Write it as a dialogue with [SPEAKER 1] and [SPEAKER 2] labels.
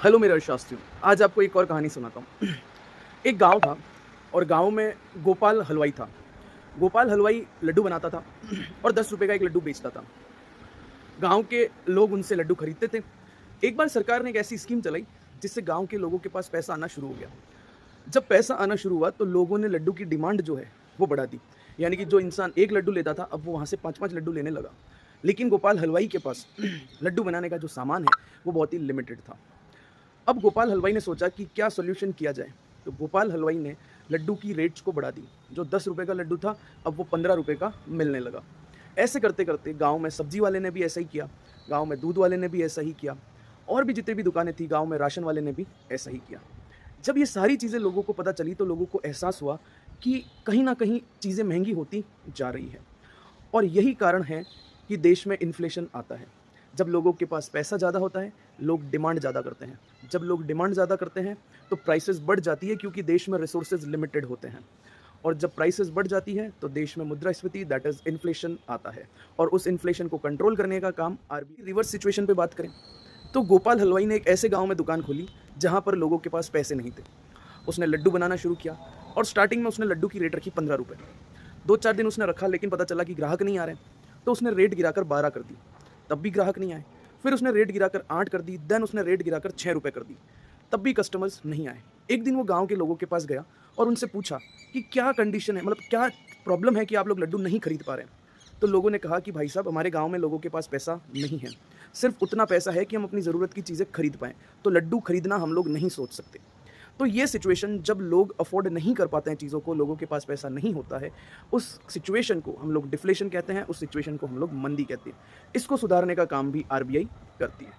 [SPEAKER 1] Hello मेरे अर्थशास्त्रियों, आज आपको एक और कहानी सुनाता हूँ। एक गाँव था और गाँव में गोपाल हलवाई था। गोपाल हलवाई लड्डू बनाता था और ₹10 का एक लड्डू बेचता था। गाँव के लोग उनसे लड्डू खरीदते थे। एक बार सरकार ने एक ऐसी स्कीम चलाई जिससे गाँव के लोगों के पास पैसा आना शुरू हो गया। जब पैसा आना शुरू हुआ तो लोगों ने लड्डू की डिमांड जो है वो बढ़ा दी। यानी कि जो इंसान 1 लड्डू लेता था अब वो वहाँ से 5-5 लड्डू लेने लगा। लेकिन गोपाल हलवाई के पास लड्डू बनाने का जो सामान है वो बहुत ही लिमिटेड था। अब गोपाल हलवाई ने सोचा कि क्या सॉल्यूशन किया जाए। तो गोपाल हलवाई ने लड्डू की रेट्स को बढ़ा दी। जो ₹10 का लड्डू था अब वो ₹15 का मिलने लगा। ऐसे करते-करते गाँव में सब्जी वाले ने भी ऐसा ही किया, गाँव में दूध वाले ने भी ऐसा ही किया और भी जितनी भी दुकानें थी गाँव में राशन वाले ने भी ऐसा ही किया। जब ये सारी चीज़ें लोगों को पता चली तो लोगों को एहसास हुआ कि कहीं न कहीं चीज़ें महँगी होती जा रही हैं। और यही कारण है कि देश में इन्फ्लेशन आता है। जब लोगों के पास पैसा ज़्यादा होता है, लोग डिमांड ज़्यादा करते हैं। जब लोग डिमांड ज़्यादा करते हैं, तो प्राइसेज़ बढ़ जाती है क्योंकि देश में रिसोर्सेज़ लिमिटेड होते हैं। और जब प्राइसेज़ बढ़ जाती है, तो देश में मुद्रास्फीति दैट इज़ इन्फ्लेशन आता है। और उस इन्फ्लेशन को कंट्रोल करने का काम आरबीआई रिवर्स सिचुएशन पे बात करें, तो गोपाल हलवाई ने एक ऐसे गाँव में दुकान खोली, जहाँ पर लोगों के पास पैसे नहीं थे। उसने लड्डू बनाना शुरू किया और स्टार्टिंग में उसने लड्डू की रेट रखी ₹15। 2-4 दिन उसने रखा लेकिन पता चला कि ग्राहक नहीं आ रहे हैं, तो उसने रेट गिराकर 12 कर दी, तब भी ग्राहक नहीं आए। फिर उसने रेट गिराकर 8 कर दी, देन उसने रेट गिराकर ₹6 कर दी, तब भी कस्टमर्स नहीं आए। एक दिन वो गाँव के लोगों के पास गया और उनसे पूछा कि क्या कंडीशन है, मतलब क्या प्रॉब्लम है कि आप लोग लड्डू नहीं खरीद पा रहे हैं? तो लोगों ने कहा कि भाई साहब हमारे गाँव में लोगों के पास पैसा नहीं है, सिर्फ़ उतना पैसा है कि हम अपनी ज़रूरत की चीज़ें खरीद पाएँ, तो लड्डू खरीदना हम लोग नहीं सोच सकते। तो ये सिचुएशन जब लोग अफ़ोर्ड नहीं कर पाते हैं चीज़ों को, लोगों के पास पैसा नहीं होता है, उस सिचुएशन को हम लोग डिफ्लेशन कहते हैं, उस सिचुएशन को हम लोग मंदी कहते हैं। इसको सुधारने का काम भी आरबीआई करती है।